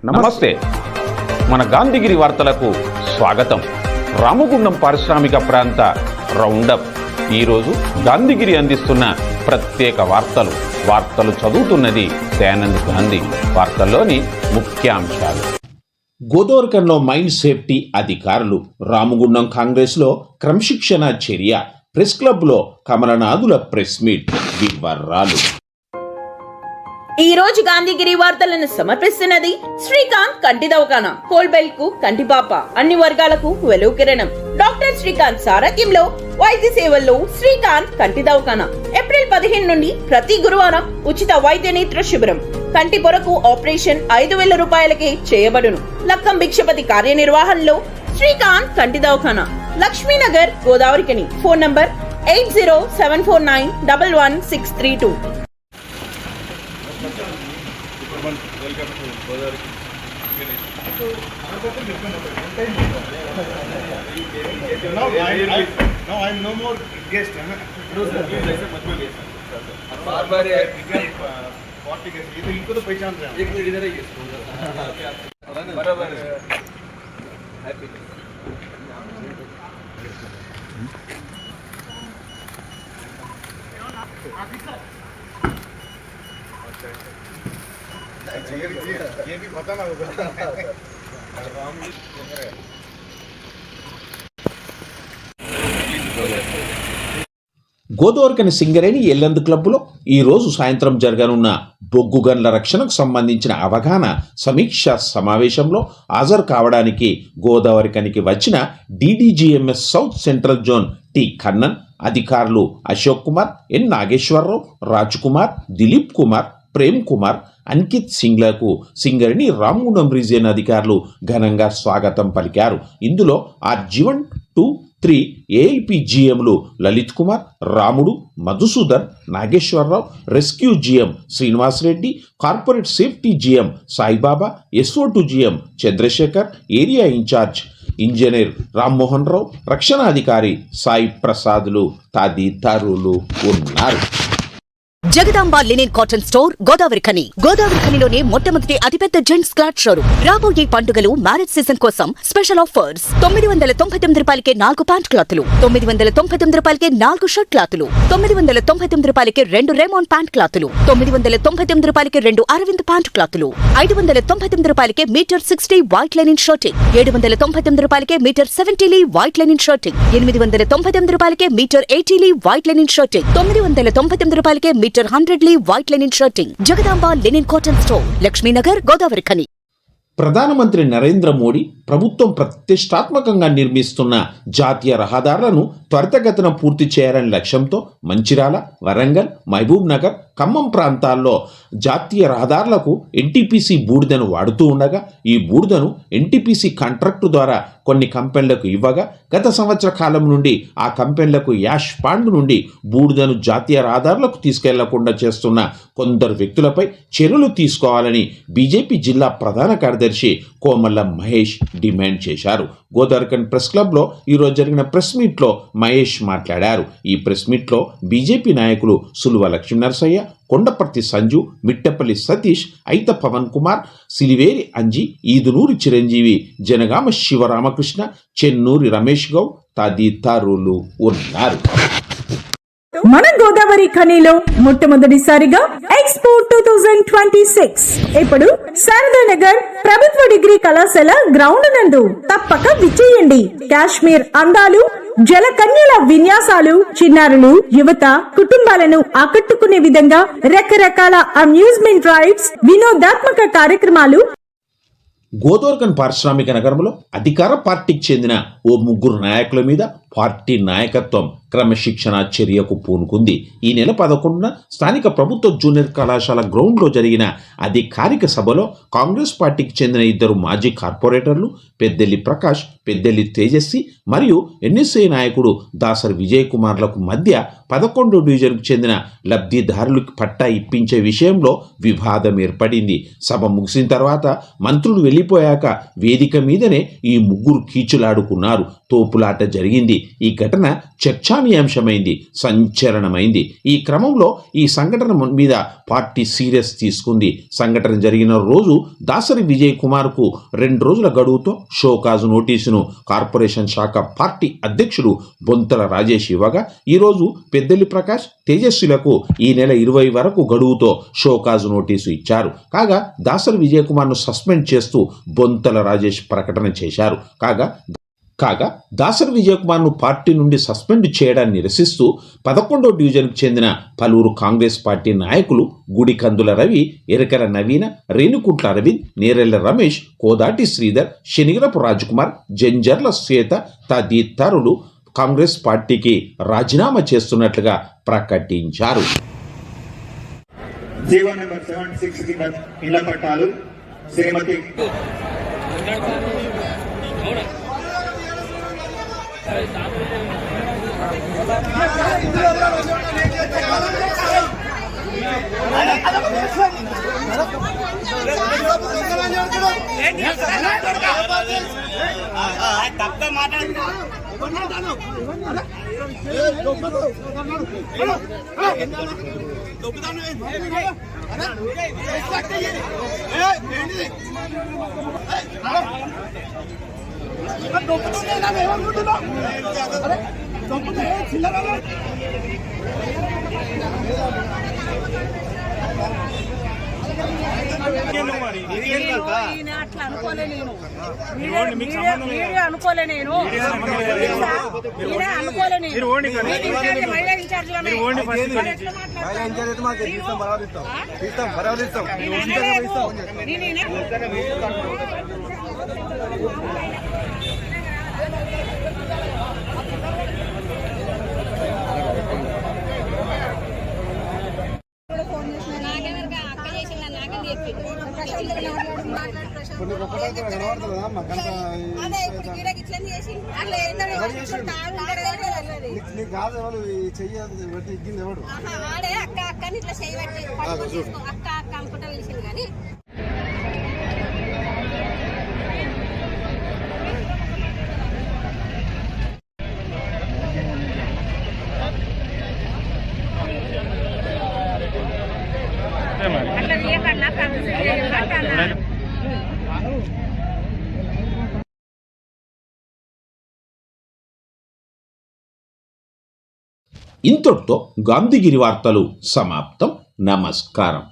నమస్తే. మన గాంధీగిరి వార్తలకు స్వాగతం. రామగుండం పారిశ్రామిక ప్రాంత రౌండప్. ఈరోజు గాంధీగిరి అందిస్తున్న ప్రత్యేక వార్తలు చదువుతున్నది దయానంద్ గాంధీ. వార్తల్లోని ముఖ్యాంశాలు. గోదావరికంలో మైన్ సేఫ్టీ అధికారులు, రామగుండం కాంగ్రెస్లో క్రమశిక్షణ చర్య, ప్రెస్ క్లబ్లో కమలనాథుల ప్రెస్ మీట్. వివరాలు. ఈ రోజు గాంధీగిరి వార్తలను సమర్పిస్తున్నది శ్రీకాంత్ కంటి దవాఖానా. కోల్బెల్ట్ కు కంటిపాప, అన్ని వర్గాలకు వెలుగు కిరణం. డాక్టర్ శ్రీకాంత్ సారథ్యంలో వైద్య సేవల్లో శ్రీకాంత్ కంటి దవాఖానా. ఏప్రిల్ 15 నుండి ప్రతి గురువారం ఉచిత వైద్య నేత్ర శిబిరం. కంటి పొరకు ఆపరేషన్ 5,000 రూపాయలకే చేయబడును. లక్కం భిక్షపతి కార్యనిర్వహణలో శ్రీకాంత్ కంటి దవాఖానా, Lakshminagar, Godavarikhani. Phone number 8074911632. No, I'm no more guest. No, sir. Please, much more guest. बार-बार पार्टी के ये तो इनको तो पहचान रहे हैं. एक मिनट इधर आइए. बराबर. हैप्पी. ये भी पता ना होगा. గోదావరికని సింగరేణి ఎల్లందు క్లబ్లో ఈరోజు సాయంత్రం జరగనున్న బొగ్గు గన్ల రక్షణకు సంబంధించిన అవగాహన సమీక్షా సమావేశంలో హాజరు కావడానికి గోదావరికనికి వచ్చిన DDGMS south central zone T Kannan, అధికారులు అశోక్ కుమార్, ఎన్ నాగేశ్వరరావు, రాజ్ కుమార్, దిలీప్ కుమార్, ప్రేమ్ కుమార్, అంకిత్ సింగ్లకు సింగరేణి రామగుండం రీజియన్ అధికారులు ఘనంగా స్వాగతం పలికారు. ఇందులో RG1, 2, 3 ALP GMలు Lalit Kumar, Ramudu, Madhusudan, Nageswararao, rescue GM Srinivasareddy, corporate safety GM Saibaba, SO2 GM Chandrasekhar, area incharge engineer Rammohan Rao, రక్షణాధికారి సాయి ప్రసాద్లు తదితరులు ఉన్నారు. జగదాంబ లినెన్ కాటన్ స్టోర్ గోదావరిఖనిలోనే మొట్టమొదటి అతిపెద్ద జెంట్స్ క్లాత్ షోరూమ్. రాబోయే పండుగలు, మ్యారేజ్ సీజన్ కోసం స్పెషల్ ఆఫర్స్. 999 రూపాయలకే 4 ప్యాంట్ క్లాతులు, 999 రూపాయలకే 4 షర్ట్ క్లాతులు, 999 రూపాయలకే 2 రేమాన్ ప్యాంట్ క్లాతులు, 999 రూపాయలకే 2 అరవింద్ ప్యాంట్ క్లాతులు, 599 రూపాయలకే మీటర్ 60 వైట్ లెనిన్ షర్టింగ్, 799 రూపాయలకే మీటర్ 70 వైట్ లెనిన్ షర్టింగ్, 899 రూపాయలకే మీటర్ 80 వైట్ లెనిన్ షర్టింగ్, 999 రూపాయలకే metre 100 white linen shirting. Jagadamba linen cotton store, Lakshminagar, Godavarikhani. ప్రధానమంత్రి నరేంద్ర మోడీ ప్రభుత్వం ప్రతిష్టాత్మకంగా నిర్మిస్తున్న జాతీయ రహదారులను త్వరితగతిన పూర్తి చేయాలనే లక్ష్యంతో మంచిర్యాల, వరంగల్, మహబూబ్ నగర్, ఖమ్మం ప్రాంతాల్లో జాతీయ రహదారులకు NTPC బూడిదను వాడుతూ ఉండగా ఈ బూడిదను NTPC కాంట్రాక్టు ద్వారా కొన్ని కంపెనీలకు ఇవ్వగా గత సంవత్సర కాలం నుండి ఆ కంపెనీలకు యాష్ పాండ్ నుండి బూడిదను జాతీయ రహదారులకు తీసుకెళ్లకుండా చేస్తున్న కొందరు వ్యక్తులపై చర్యలు తీసుకోవాలని బీజేపీ జిల్లా ప్రధాన కార్యదర్శి కోమల్ల మహేష్ డిమాండ్ చేశారు. గోదావరిఖని ప్రెస్ క్లబ్లో ఈరోజు జరిగిన ప్రెస్ మీట్లో మహేష్ మాట్లాడారు. ఈ ప్రెస్ మీట్లో బీజేపీ నాయకులు సులువ లక్ష్మీనరసయ్య, కొండపర్తి సంజు, మిట్టపల్లి సతీష్, అయిత పవన్ కుమార్, సిలివేరి అంజీ, ఈదునూరి చిరంజీవి, జనగామ శివరామకృష్ణ, చెన్నూరి రమేష్ గౌడ్ తదితరులు ఉన్నారు. మన గోదావరి ఖనిలో మొట్టమొదటిసారిగా ఎక్స్పో 2026 ఇప్పుడు శారదానగర్ ప్రభుత్వ డిగ్రీ కళాశాల గ్రౌండ్ నందు తప్పక విచ్చేయండి. కాశ్మీర్ అందాలు, జలకన్యల విన్యాసాలు, చిన్నారులు, యువత, కుటుంబాలను ఆకట్టుకునే విధంగా రకరకాల అమ్యూజ్మెంట్ రైడ్స్, వినోదాత్మక కార్యక్రమాలు. గోదావరిఖని పారిశ్రామిక నగరంలో అధికార పార్టీకి చెందిన ఓ 3 నాయకుల మీద పార్టీ నాయకత్వం క్రమశిక్షణ చర్యకు పూనుకుంది. ఈ నెల 11న స్థానిక ప్రభుత్వ జూనియర్ కళాశాల గ్రౌండ్లో జరిగిన అధికారిక సభలో కాంగ్రెస్ పార్టీకి చెందిన 2 మాజీ కార్పొరేటర్లు పెద్దెల్లి ప్రకాష్, పెద్దెల్లి తేజస్వి మరియు NSA నాయకుడు దాసరి విజయ్ కుమార్లకు మధ్య 11వ డివిజన్కు చెందిన లబ్ధిదారులకు పట్టా ఇప్పించే విషయంలో వివాదం ఏర్పడింది. సభ ముగిసిన తర్వాత మంత్రులు వెళ్ళిపోయాక వేదిక మీదనే ఈ 3 కీచులాడుకున్నారు. తోపులాట జరిగింది. ఈ ఘటన చర్చానీయాంశమైంది, సంచలనమైంది. ఈ క్రమంలో ఈ సంఘటన మీద పార్టీ సీరియస్ తీసుకుంది. సంఘటన జరిగిన రోజు దాసరి విజయ్ కుమార్కు 2 రోజుల గడువుతో షోకాజు నోటీసును కార్పొరేషన్ శాఖ పార్టీ అధ్యక్షుడు బొంతల రాజేష్ ఇవ్వగా, ఈరోజు పెద్దెల్లి ప్రకాష్, తేజస్విలకు ఈ నెల 20 వరకు గడువుతో షోకాజు నోటీసు ఇచ్చారు. కాగా దాసరి విజయ్ కుమార్ను సస్పెండ్ చేస్తూ బొంతల రాజేష్ ప్రకటన చేశారు. కాగా దాసరి విజయ్ కుమార్ను పార్టీ నుండి సస్పెండ్ చేయడాన్ని నిరసిస్తూ 11వ డివిజన్కు చెందిన పలువురు కాంగ్రెస్ పార్టీ నాయకులు గుడికందుల రవి, ఎరకల నవీన, రేణుకుంట్ల అరవింద్, నేరెళ్ల రమేష్, కోదాటి శ్రీధర్, శనిగరపు రాజ్కుమార్, జంజర్ల శ్వేత తదితరులు కాంగ్రెస్ పార్టీకి రాజీనామా చేస్తున్నట్లుగా ప్రకటించారు. జీవో నెంబర్ 76 కింద ఇళ్ల పట్టాలు శ్రీమతి ఇంతటితో గాంధీగిరి వార్తలు సమాప్తం. నమస్కారం.